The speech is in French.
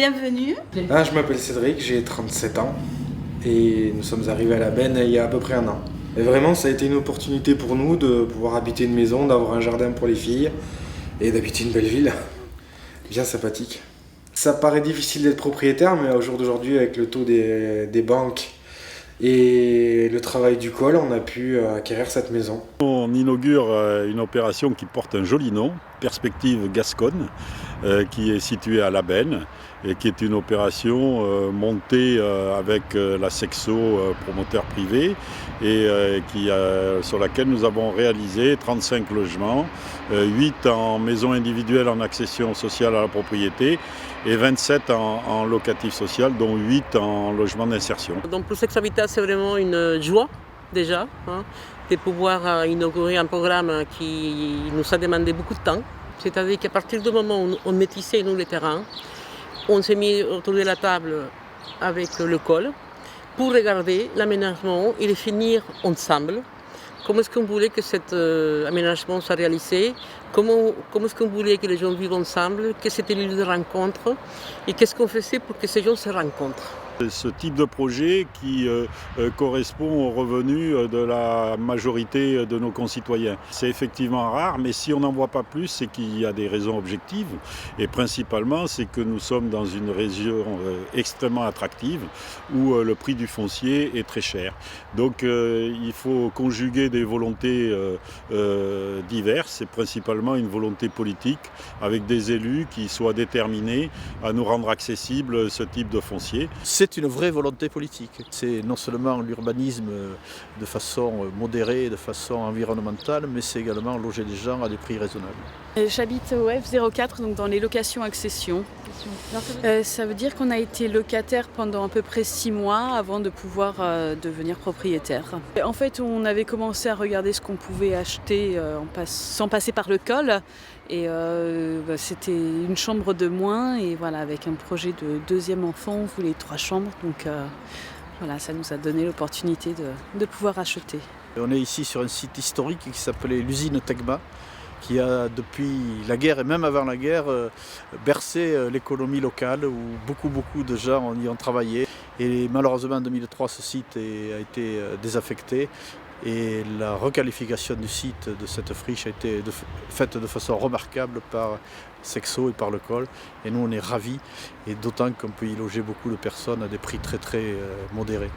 Bienvenue. Je m'appelle Cédric, j'ai 37 ans et nous sommes arrivés à la Benne il y a à peu près un an. Et vraiment, ça a été une opportunité pour nous de pouvoir habiter une maison, d'avoir un jardin pour les filles et d'habiter une belle ville, bien sympathique. Ça paraît difficile d'être propriétaire, mais au jour d'aujourd'hui, avec le taux des banques et le travail du col, on a pu acquérir cette maison. On inaugure une opération qui porte un joli nom, Perspective Gasconne, qui est située à La Benne et qui est une opération montée avec la Sexo, promoteur privé, et sur laquelle nous avons réalisé 35 logements, 8 en maison individuelle en accession sociale à la propriété et 27 en locatif social, dont 8 en logement d'insertion. Donc pour Sex Habitat, c'est vraiment une joie déjà de pouvoir inaugurer un programme qui nous a demandé beaucoup de temps. C'est-à-dire qu'à partir du moment où on métissait nous les terrains, on s'est mis autour de la table avec le col pour regarder l'aménagement et le finir ensemble. Comment est-ce qu'on voulait que cet aménagement soit réalisé? Comment est-ce qu'on voulait que les gens vivent ensemble? Quels étaient les lieux de rencontre? Et qu'est-ce qu'on faisait pour que ces gens se rencontrent? Ce type de projet qui correspond aux revenus de la majorité de nos concitoyens. C'est effectivement rare, mais si on n'en voit pas plus, c'est qu'il y a des raisons objectives. Et principalement, c'est que nous sommes dans une région extrêmement attractive où le prix du foncier est très cher. Donc il faut conjuguer des volontés diverses et principalement une volonté politique avec des élus qui soient déterminés à nous rendre accessible ce type de foncier. C'est une vraie volonté politique. C'est non seulement l'urbanisme de façon modérée, de façon environnementale, mais c'est également loger des gens à des prix raisonnables. J'habite au F04, donc dans les locations accession. Ça veut dire qu'on a été locataire pendant à peu près 6 mois avant de pouvoir devenir propriétaire. En fait, on avait commencé à regarder ce qu'on pouvait acheter sans passer par le col. Et c'était une chambre de moins et voilà, avec un projet de deuxième enfant, on voulait 3 chambres. Donc voilà, ça nous a donné l'opportunité de pouvoir acheter. On est ici sur un site historique qui s'appelait l'usine Tegma, qui a depuis la guerre et même avant la guerre bercé l'économie locale où beaucoup de gens y ont travaillé. Et malheureusement en 2003 ce site a été désaffecté. Et la requalification du site de cette friche a été faite de façon remarquable par Sexo et par le col. Et nous on est ravis, et d'autant qu'on peut y loger beaucoup de personnes à des prix très modérés.